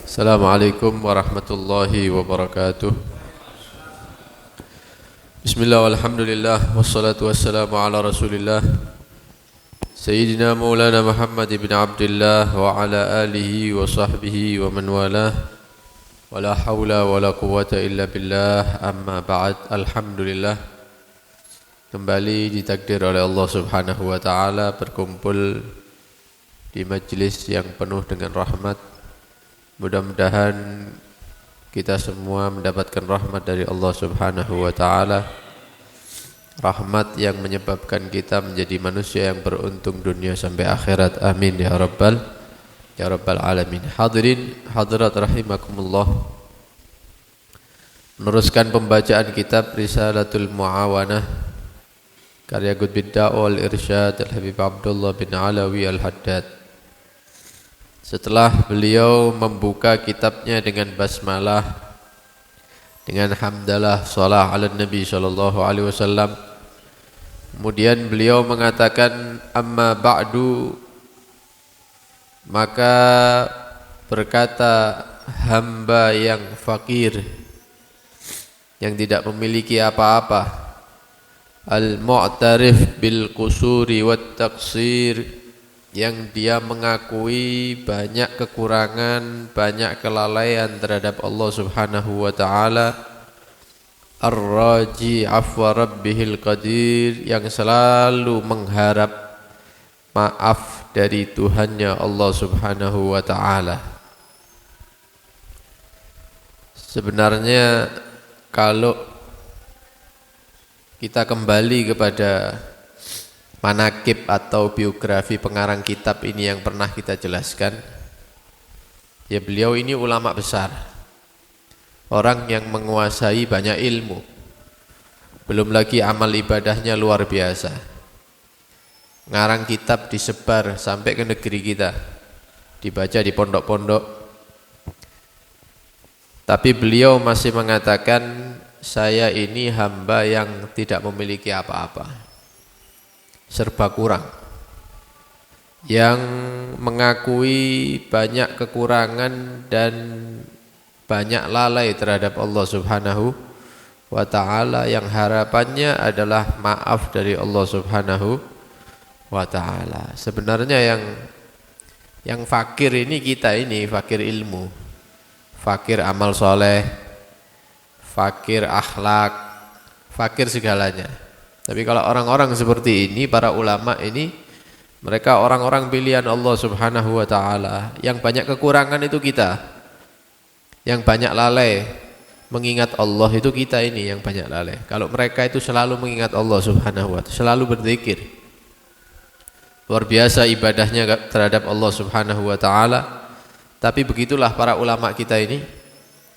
Assalamualaikum warahmatullahi wabarakatuh. Bismillah walhamdulillah wassalatu wassalamu ala rasulillah Sayyidina Maulana Muhammad ibn Abdullah wa ala alihi wa sahbihi wa man walah. Wa la hawla wa la quwwata illa billah, amma ba'd. Alhamdulillah, kembali ditakdir oleh Allah subhanahu wa ta'ala berkumpul di majlis yang penuh dengan rahmat. Mudah-mudahan kita semua mendapatkan rahmat dari Allah subhanahu wa ta'ala, rahmat yang menyebabkan kita menjadi manusia yang beruntung dunia sampai akhirat. Amin ya rabbal alamin. Hadirin hadirat rahimakumullah, meneruskan pembacaan kitab Risalatul Muawanah karya Qutbid Da'wah wal Irsyad Al-Habib Abdullah bin Alawi Al-Haddad. Setelah beliau membuka kitabnya dengan basmalah, dengan hamdalah, salah ala Nabi sallallahu alaihi wasallam, kemudian beliau mengatakan amma ba'du, maka berkata hamba yang fakir, yang tidak memiliki apa-apa, al-mu'tarif bil qusuri wat taqsir, yang dia mengakui banyak kekurangan, banyak kelalaian terhadap Allah subhanahu wa ta'ala, ar-raji afwa rabbihil qadir, yang selalu mengharap maaf dari Tuhannya Allah subhanahu wa ta'ala. Sebenarnya kalau kita kembali kepada manakib atau biografi pengarang kitab ini yang pernah kita jelaskan, ya beliau ini ulama besar, orang yang menguasai banyak ilmu, belum lagi amal ibadahnya luar biasa. Ngarang kitab disebar sampai ke negeri kita, dibaca di pondok-pondok, tapi beliau masih mengatakan saya ini hamba yang tidak memiliki apa-apa, serba kurang, yang mengakui banyak kekurangan dan banyak lalai terhadap Allah subhanahu wa ta'ala, yang harapannya adalah maaf dari Allah subhanahu wa ta'ala. Sebenarnya yang fakir ini kita ini, fakir ilmu, fakir amal soleh, fakir akhlak, fakir segalanya. Tapi kalau orang-orang seperti ini, para ulama ini, mereka orang-orang pilihan Allah subhanahu wa ta'ala. Yang banyak kekurangan itu kita, yang banyak lalai mengingat Allah itu kita ini yang banyak lalai. Kalau mereka itu selalu mengingat Allah subhanahu wa ta'ala, selalu berzikir, luar biasa ibadahnya terhadap Allah subhanahu wa ta'ala. Tapi begitulah para ulama kita ini,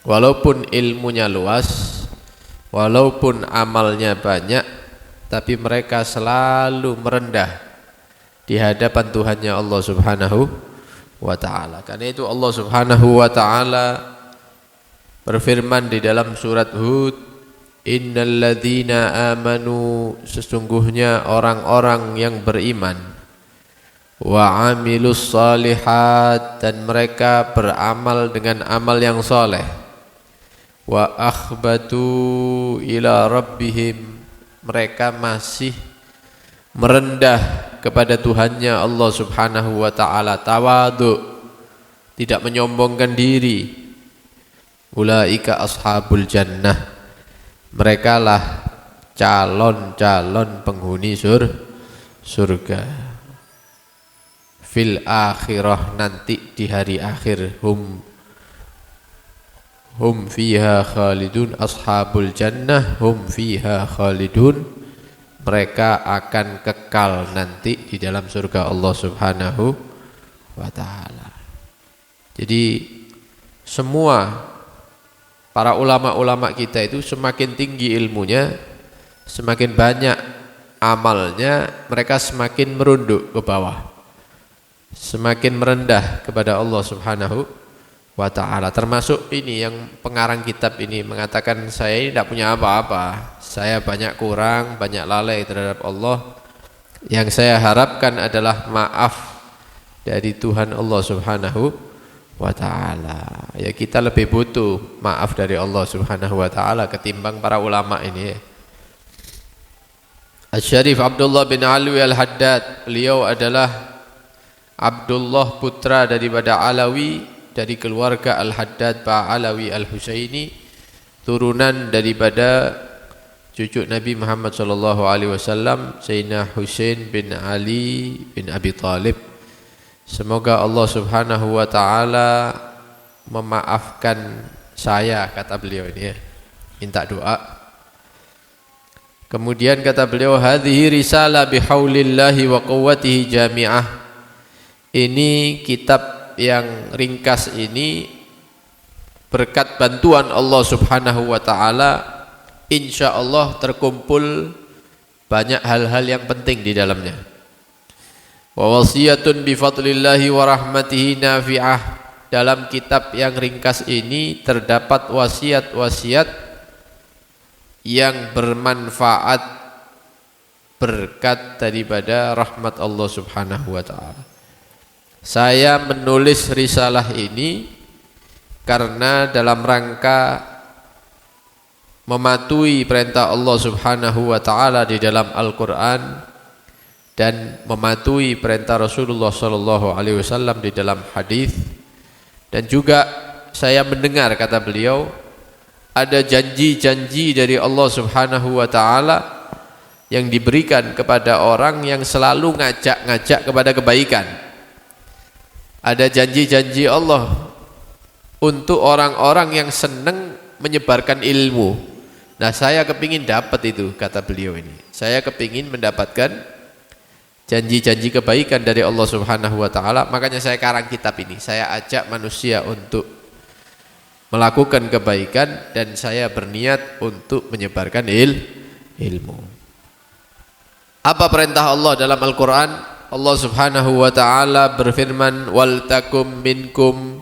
walaupun ilmunya luas, walaupun amalnya banyak, tapi mereka selalu merendah di hadapan Tuhannya Allah subhanahu wa ta'ala. Karena itu Allah subhanahu wa ta'ala berfirman di dalam surat Hud, innal ladzina amanu, sesungguhnya orang-orang yang beriman, wa amilus salihat, dan mereka beramal dengan amal yang soleh, wa akhbatu ila rabbihim, mereka masih merendah kepada Tuhannya Allah subhanahu wa ta'ala, tawadhu, tidak menyombongkan diri, ulaika ashabul jannah, mereka lah calon-calon penghuni surga, fil akhirah, nanti di hari akhir, hum fiha khalidun, ashabul jannah hum fiha khalidun, mereka akan kekal nanti di dalam surga Allah subhanahu wa ta'ala. Jadi semua para ulama-ulama kita itu semakin tinggi ilmunya, semakin banyak amalnya, mereka semakin merunduk ke bawah, semakin merendah kepada Allah subhanahu wa ta'ala. Termasuk ini yang pengarang kitab ini mengatakan, saya ini tidak punya apa-apa, saya banyak kurang, banyak lalai terhadap Allah, yang saya harapkan adalah maaf dari Tuhan Allah subhanahu wa ta'ala. Ya kita lebih butuh maaf dari Allah Subhanahu wa ta'ala ketimbang para ulama ini. Asy-Syarif Abdullah bin Alwi Al-Haddad, beliau adalah Abdullah putra daripada Alawi dari keluarga Al-Haddad Ba'alawi Al-Husaini, turunan daripada cucu Nabi Muhammad sallallahu alaihi wasallam Sayyidina Husain bin Ali bin Abi Thalib. Semoga Allah Subhanahu wa taala memaafkan saya, kata beliau ini ya. Minta doa. Kemudian kata beliau, hadhihi risalah bihaulillahi wa quwwatihi jami'ah. Ini kitab yang ringkas ini berkat bantuan Allah Subhanahu wa taala, insyaallah terkumpul banyak hal-hal yang penting di dalamnya. Wa wasiyatun bi fadlillahi wa rahmatihi nafi'ah. Dalam kitab yang ringkas ini terdapat wasiat-wasiat yang bermanfaat berkat daripada rahmat Allah Subhanahu wa taala. Saya menulis risalah ini karena dalam rangka mematuhi perintah Allah Subhanahu wa taala di dalam Al-Qur'an dan mematuhi perintah Rasulullah sallallahu alaihi wasallam di dalam hadis. Dan juga saya mendengar, kata beliau, ada janji-janji dari Allah Subhanahu wa taala yang diberikan kepada orang yang selalu ngajak-ngajak kepada kebaikan. Ada janji-janji Allah untuk orang-orang yang senang menyebarkan ilmu. Nah, saya kepingin dapat itu, kata beliau ini. Saya kepingin mendapatkan janji-janji kebaikan dari Allah Subhanahu wa taala. Makanya saya karang kitab ini. Saya ajak manusia untuk melakukan kebaikan dan saya berniat untuk menyebarkan ilmu. Apa perintah Allah dalam Al-Qur'an? Allah Subhanahu wa taala berfirman, wal takum minkum,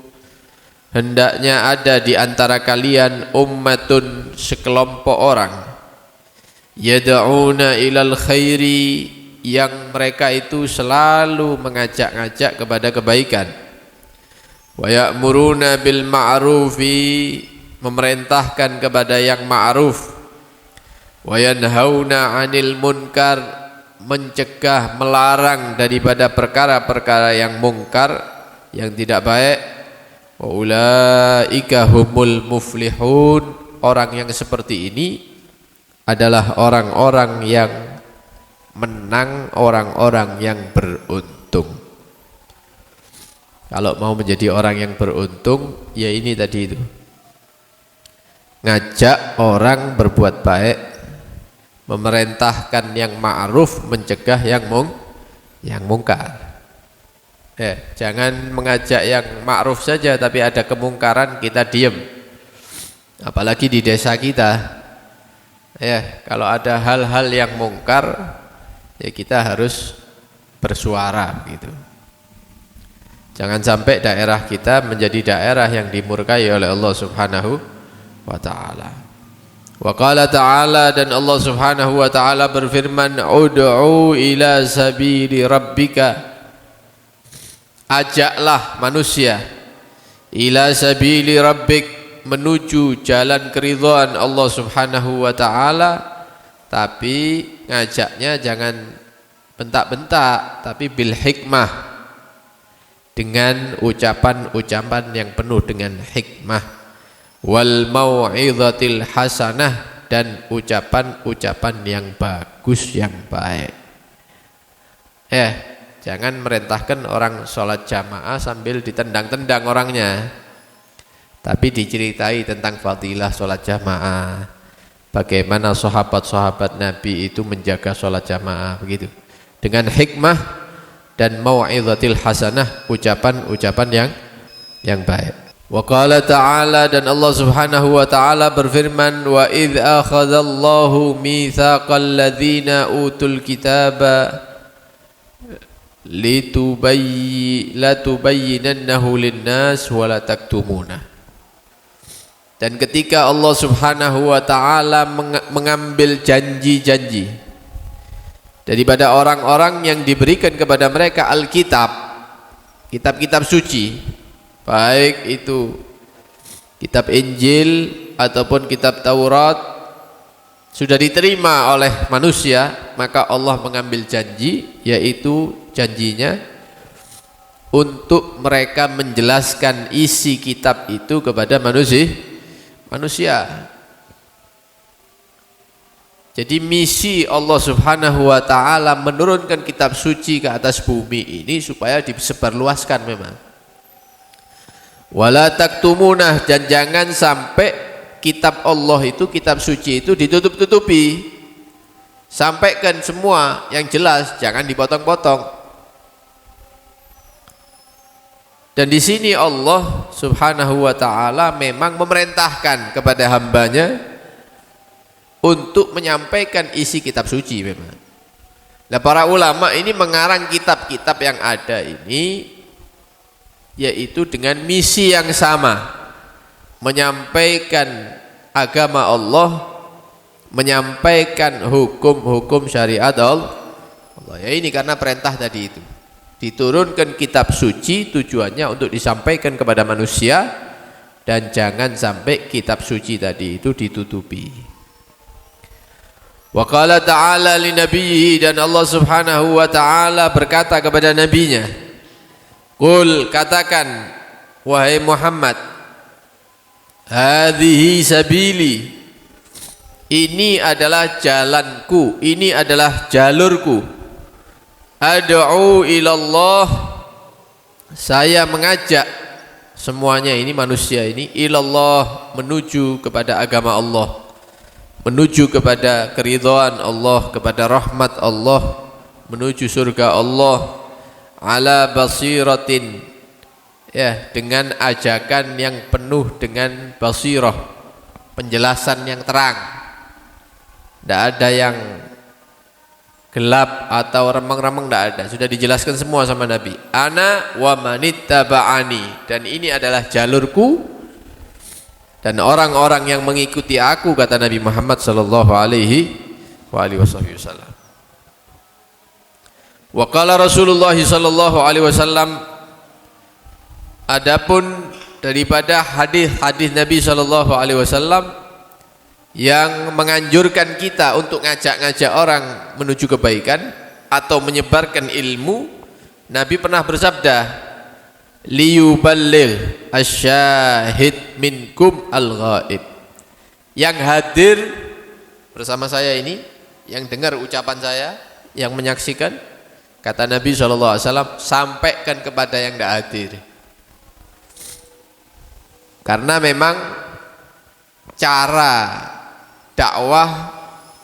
hendaknya ada di antara kalian ummatun, sekelompok orang, yad'una ilal khairi, yang mereka itu selalu mengajak-ngajak kepada kebaikan, wa ya'muruna bil ma'rufi, memerintahkan kepada yang ma'ruf, wa yanhauna 'anil munkar, mencegah, melarang daripada perkara-perkara yang mungkar, yang tidak baik. Wa ulaika humul muflihun, orang yang seperti ini adalah orang-orang yang menang, orang-orang yang beruntung. Kalau mau menjadi orang yang beruntung, ya ini tadi itu. Ngajak orang berbuat baik, memerintahkan yang ma'ruf, mencegah yang mungkar. Jangan mengajak yang ma'ruf saja tapi ada kemungkaran kita diam. Apalagi di desa kita. Kalau ada hal-hal yang mungkar, ya kita harus bersuara gitu. Jangan sampai daerah kita menjadi daerah yang dimurkai oleh Allah Subhanahu wa taala. Wa qala ta'ala, dan Allah Subhanahu wa taala berfirman, ud'u ila sabili rabbika, ajaklah manusia, ila sabili rabbik, menuju jalan keridhaan Allah Subhanahu wa taala, tapi ngajaknya jangan bentak-bentak, tapi bil hikmah, dengan ucapan-ucapan yang penuh dengan hikmah, wal mau'izatil hasanah, dan ucapan-ucapan yang bagus, yang baik. Jangan merintahkan orang sholat jamaah sambil ditendang-tendang orangnya, tapi diceritai tentang fadilah sholat jamaah, bagaimana sahabat-sahabat Nabi itu menjaga sholat jamaah, begitu, dengan hikmah dan mau'izatil hasanah, ucapan-ucapan yang baik. Wa qala ta'ala, dan Allah Subhanahu wa taala berfirman, wa idz akhadallahu mitsaqal ladzina utul kitaba latubayyinannahu linnas wa la taktumuna. Dan ketika Allah Subhanahu wa taala mengambil janji-janji daripada orang-orang yang diberikan kepada mereka Alkitab, kitab-kitab suci, baik itu kitab Injil ataupun kitab Taurat sudah diterima oleh manusia, maka Allah mengambil janji, yaitu janjinya untuk mereka menjelaskan isi kitab itu kepada manusia. Jadi misi Allah Subhanahu wa taala menurunkan kitab suci ke atas bumi ini supaya disebarluaskan memang. Wala taktumunah, dan jangan sampai kitab Allah itu, kitab suci itu ditutup-tutupi. Sampaikan semua yang jelas, jangan dipotong-potong. Dan di sini Allah Subhanahu wa taala memang memerintahkan kepada hambanya untuk menyampaikan isi kitab suci memang. Nah, para ulama ini mengarang kitab-kitab yang ada ini yaitu dengan misi yang sama, menyampaikan agama Allah, menyampaikan hukum-hukum syariat Allah. Ya ini karena perintah tadi itu. Diturunkan kitab suci tujuannya untuk disampaikan kepada manusia, dan jangan sampai kitab suci tadi itu ditutupi. Wa qala ta'ala li nabiyhi, dan Allah Subhanahu wa taala berkata kepada nabinya, qul, katakan wahai Muhammad, hadhihi sabili, ini adalah jalanku, ini adalah jalurku, ad'u ilallah, saya mengajak semuanya ini manusia ini ilallah, menuju kepada agama Allah, menuju kepada keridhaan Allah, kepada rahmat Allah, menuju surga Allah, ala basiratin, ya, dengan ajakan yang penuh dengan basirah, penjelasan yang terang. Tidak ada yang gelap atau remang-remang, tidak ada, sudah dijelaskan semua sama Nabi. Ana wa manittaba'ani, dan ini adalah jalurku dan orang-orang yang mengikuti aku, kata Nabi Muhammad sallallahu alaihi wasallam. Wa qala Rasulullah sallallahu alaihi wasallam, adapun daripada hadis-hadis Nabi sallallahu alaihi wasallam yang menganjurkan kita untuk ngajak-ngajak orang menuju kebaikan atau menyebarkan ilmu, Nabi pernah bersabda, liyuballigh asyahid minkum al-ghaib, yang hadir bersama saya ini, yang dengar ucapan saya, yang menyaksikan, kata Nabi SAW, sampaikan kepada yang tidak hadir. Karena memang cara dakwah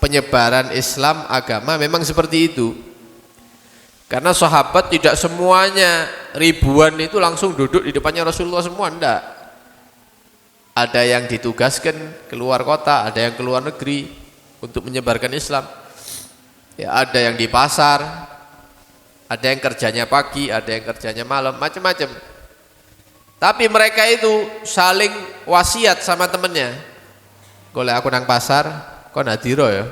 penyebaran Islam, agama memang seperti itu. Karena sahabat tidak semuanya ribuan itu langsung duduk di depannya Rasulullah semua, enggak. Ada yang ditugaskan keluar kota, ada yang keluar negeri untuk menyebarkan Islam. Ya, ada yang di pasar, ada yang kerjanya pagi, ada yang kerjanya malam, macam-macam. Tapi mereka itu saling wasiat sama temennya. Golek aku nang pasar, kok nadiro ya.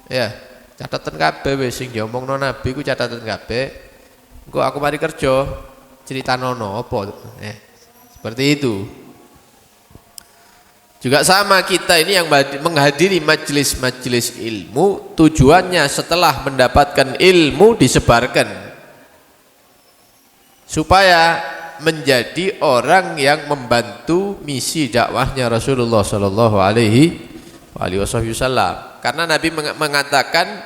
Ya, catatan kabeh wis sing diomongno Nabi ku catatan kabeh. Engko aku mari kerja critanono apa. Seperti itu. Juga sama kita ini yang menghadiri majelis-majelis ilmu, tujuannya setelah mendapatkan ilmu disebarkan supaya menjadi orang yang membantu misi dakwahnya Rasulullah sallallahu alaihi wasallam. Karena Nabi mengatakan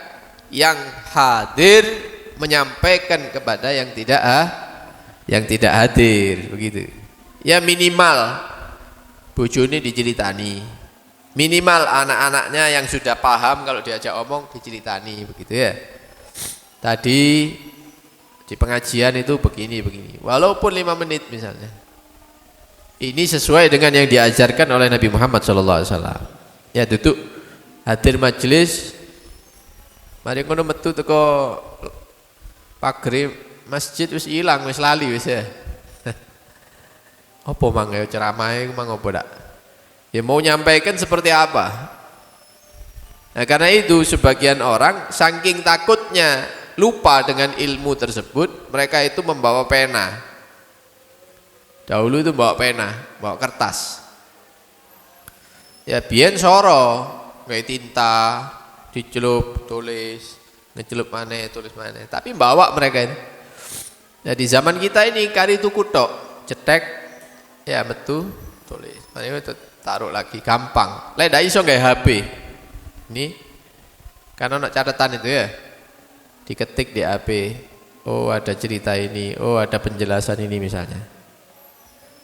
yang hadir menyampaikan kepada yang tidak hadir, begitu. Ya minimal bojone diceritani, minimal anak-anaknya yang sudah paham kalau diajak omong diceritani, begitu ya. Tadi di pengajian itu begini, walaupun 5 menit misalnya. Ini sesuai dengan yang diajarkan oleh Nabi Muhammad SAW. Ya duduk hadir majelis, mari ngono metu teko pagere masjid wis ilang, wis lali wis ya. Apa mang ya ceramahe mang apa dak? Ya mau nyampaikan seperti apa? Nah, karena itu sebagian orang saking takutnya lupa dengan ilmu tersebut, mereka itu membawa pena. Dahulu itu bawa pena, bawa kertas. Ya biyen soro, kayak tinta, dicelup, tulis, ngecelup maneh, tulis maneh. Tapi bawa mereka ini. Ya di zaman kita ini kari tuku tok, cetek, ya metu, tulis. Maneh itu taruh lagi, gampang. Lek ndak iso nggawe HP. Ini kan ono catatan itu ya. Diketik di HP. Oh ada cerita ini, oh ada penjelasan ini misalnya.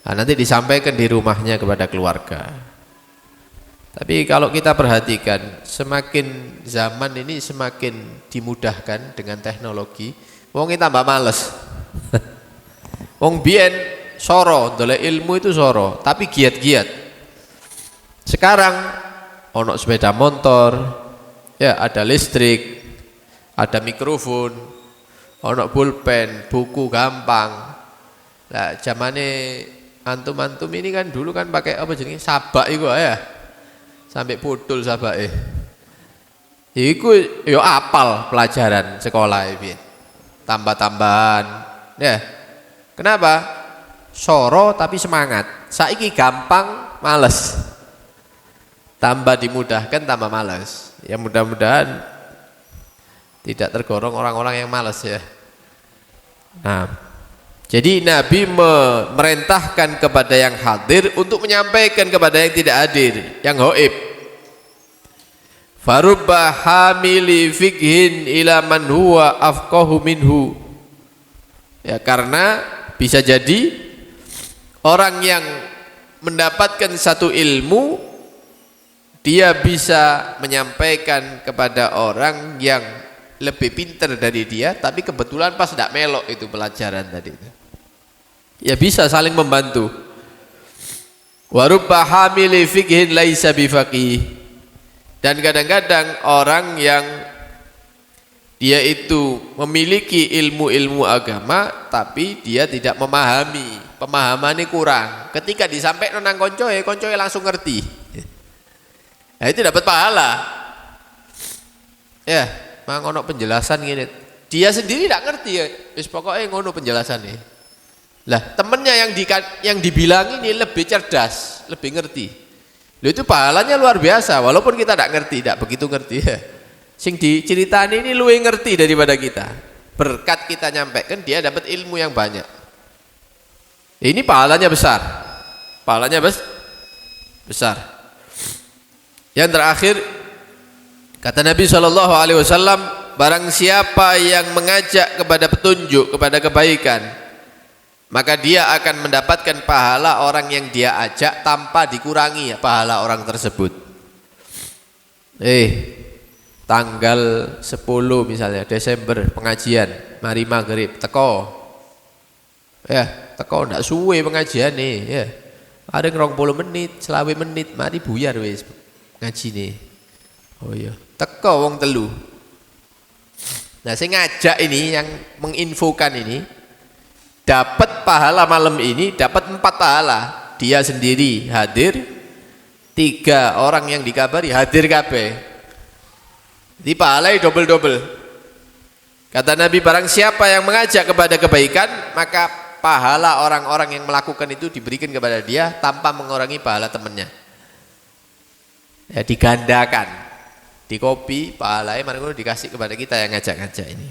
Nah, nanti disampaikan di rumahnya kepada keluarga. Tapi kalau kita perhatikan, semakin zaman ini semakin dimudahkan dengan teknologi, wong kita tambah males. Wong biyen soro, ndolek ilmu itu soro, tapi giat-giat. Sekarang ono sepeda motor, ya ada listrik, ada mikrofon, ono pulpen, buku gampang. Lah zamane antum-antum ini kan dulu kan pakai apa jenenge sabak iku ya. Sampai putul sabake. Iku yo apal pelajaran sekolah iki. Tambah-tambahan. Ya. Kenapa? Soro tapi semangat. Saiki gampang, males. Tambah dimudahkan tambah males. Ya mudah-mudahan tidak tergolong orang-orang yang males ya. Nah, jadi Nabi memerintahkan kepada yang hadir untuk menyampaikan kepada yang tidak hadir, yang ghaib. Farubba hamili fikhin ila man huwa afqahu minhu. Ya karena bisa jadi orang yang mendapatkan satu ilmu dia bisa menyampaikan kepada orang yang lebih pintar dari dia, tapi kebetulan pas tidak melok itu pelajaran tadi itu. Ya bisa saling membantu. Wa rubba hamili fikhin laisa bifaqih. Dan kadang-kadang orang yang dia itu memiliki ilmu-ilmu agama tapi dia tidak memahami, pemahamannya kurang. Ketika disampaikan nang koncoe langsung ngerti. Nah, itu dapat pahala. Ya, mang ono penjelasan gini. Dia sendiri tidak ngerti ya. Wis pokoknya ngono penjelasannya. Lah temennya yang dibilang ini lebih cerdas, lebih ngerti. Loh itu pahalanya luar biasa, walaupun kita tidak ngerti, tidak begitu ngerti ya. Sing diceritani ini luwih ngerti daripada kita. Berkat kita nyampaikan dia dapat ilmu yang banyak. Ini pahalanya besar. Pahalanya besar. Yang terakhir kata Nabi SAW, barang siapa yang mengajak kepada petunjuk, kepada kebaikan, maka dia akan mendapatkan pahala orang yang dia ajak tanpa dikurangi pahala orang tersebut. Tanggal 10 misalnya Desember pengajian, mari maghrib teko. Ya, teko ndak suwe pengajian nih, ya. Ada 20 menit, 20 menit, mari buyar wis ngaji nih. Oh iya, teko wong telu. Nah, saya ngajak ini yang menginfokan ini dapat pahala malam ini, dapat 4 pahala. Dia sendiri hadir, 3 orang yang dikabari hadir kabeh. Di pahalai double-double. Kata Nabi, barang siapa yang mengajak kepada kebaikan, maka pahala orang-orang yang melakukan itu diberikan kepada dia tanpa mengurangi pahala temannya. Ya digandakan. Di kopi pahalai mana dikasih kepada kita yang ngajak-ngajak ini.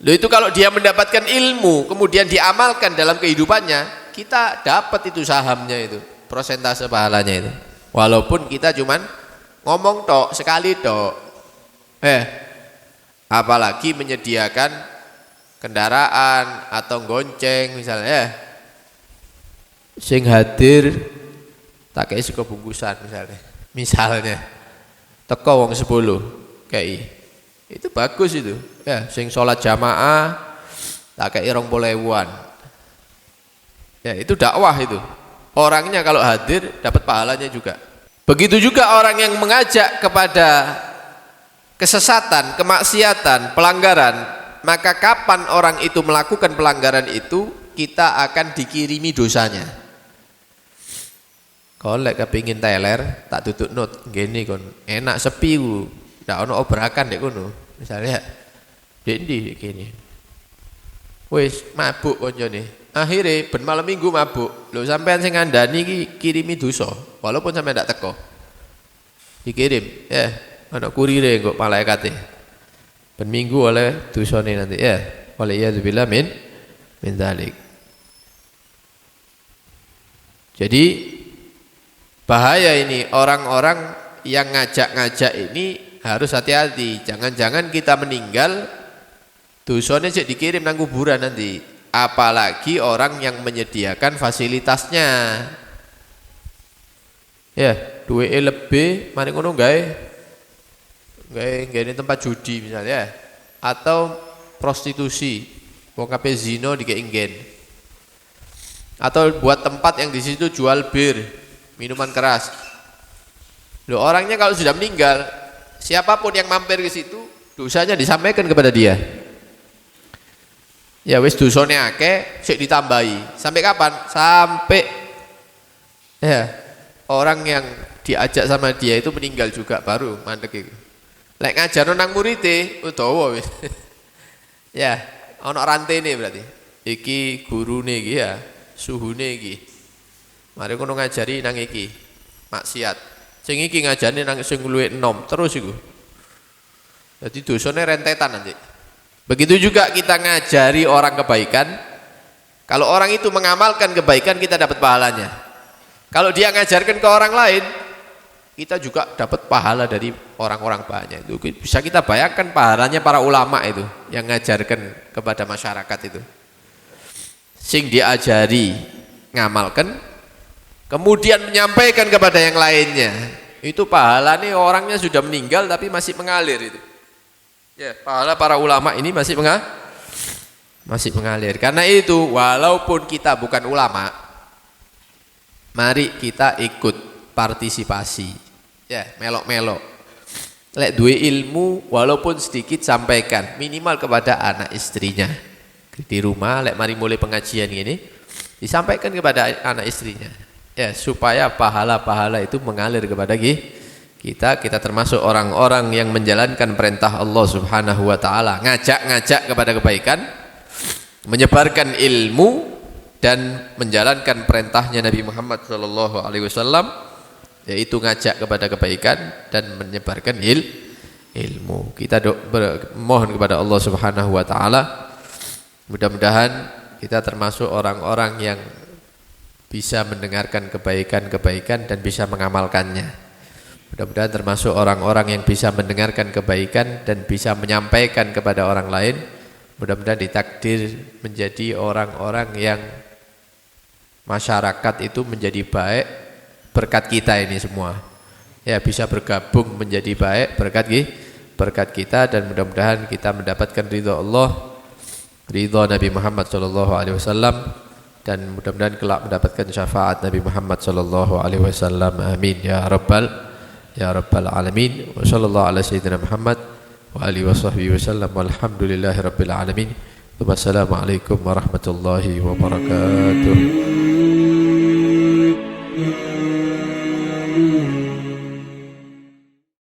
Loh itu kalau dia mendapatkan ilmu kemudian diamalkan dalam kehidupannya, kita dapat itu sahamnya itu, persentase pahalanya itu. Walaupun kita cuman ngomong tok, sekali tok. Apalagi menyediakan kendaraan atau gonceng misalnya. Sing hadir tak kayak suka bungkusan misalnya. Misalnya teko wong 10 kayak itu bagus itu. Ya, sing sholat jamaah tak kayak 20.000-an. Ya, itu dakwah itu. Orangnya kalau hadir dapat pahalanya juga. Begitu juga orang yang mengajak kepada kesesatan, kemaksiatan, pelanggaran, maka kapan orang itu melakukan pelanggaran itu, kita akan dikirimi dosanya. Kalau lek kepingin teler, tak tutup not gini kon enak sepi ku, ndak ono obrakan dek kono. Misalnya Dendi gini, wis mabuk koncone, Akhirnya ben malam minggu mabuk. Lho sampean sing ngandani iki kirimi dosa, walaupun sampean ndak teko. Dikirim, ya, ana kurire kok malaikate. Ben minggu oleh dosane nanti, ya. Oleh iyadzubillah min dzalik. Jadi bahaya ini orang-orang yang ngajak-ngajak ini harus hati-hati. Jangan-jangan kita meninggal dosane cek dikirim nang kuburan nanti. Apalagi orang yang menyediakan fasilitasnya. Ya, duwe lebih mari ngono gawe ini tempat judi misalnya, atau prostitusi, wong kabeh zina dikenggen. Atau buat tempat yang di situ jual bir, minuman keras. Loh, orangnya kalau sudah meninggal, siapapun yang mampir ke situ, dosanya disampaikan kepada dia. Ya wis dosane akeh, sik ditambahi. Sampai kapan? Sampai ya orang yang diajak sama dia itu meninggal juga baru mandek iku. Lek ngajarno nang murite utawa wis. Ya, ana rantene berarti. Iki gurune iki ya, suhune iki. Mari kono ngajari nang iki. Maksiat. Sing iki ngajari nang sing luwih enom terus iku. Jadi dosane rentetan nanti. Begitu juga kita ngajari orang kebaikan. Kalau orang itu mengamalkan kebaikan, kita dapat pahalanya. Kalau dia ngajarkan ke orang lain, kita juga dapat pahala dari orang-orang banyak. Itu bisa kita bayangkan pahalanya para ulama itu yang ngajarkan kepada masyarakat itu. Sing diajari ngamalkan, kemudian menyampaikan kepada yang lainnya. Itu pahalanya orangnya sudah meninggal tapi masih mengalir itu. Ya, pahala para ulama ini masih mengalir. Karena itu, walaupun kita bukan ulama, mari kita ikut partisipasi. Ya, melok-melok. Lek duwe ilmu walaupun sedikit sampaikan, minimal kepada anak istrinya. Di rumah lek mari mulai pengajian ini, disampaikan kepada anak istrinya. Ya, supaya pahala-pahala itu mengalir kepada kita termasuk orang-orang yang menjalankan perintah Allah Subhanahu wa taala, ngajak-ngajak kepada kebaikan, menyebarkan ilmu dan menjalankan perintahnya Nabi Muhammad sallallahu alaihi wasallam, yaitu ngajak kepada kebaikan dan menyebarkan ilmu. Kita mohon kepada Allah Subhanahu wa taala, mudah-mudahan kita termasuk orang-orang yang bisa mendengarkan kebaikan-kebaikan dan bisa mengamalkannya. Mudah-mudahan termasuk orang-orang yang bisa mendengarkan kebaikan dan bisa menyampaikan kepada orang lain. Mudah-mudahan ditakdir menjadi orang-orang yang masyarakat itu menjadi baik berkat kita ini semua. Ya, bisa bergabung menjadi baik berkat kita, dan mudah-mudahan kita mendapatkan ridha Allah, ridha Nabi Muhammad SAW, dan mudah-mudahan kelak mendapatkan syafaat Nabi Muhammad SAW. Amin ya rabbal alamin. Wa sallallahu ala sayyidina Muhammad wa alihi wa sahbihi wasallam. Walhamdulillahi rabbil alamin. Wassalamualaikum warahmatullahi wabarakatuh.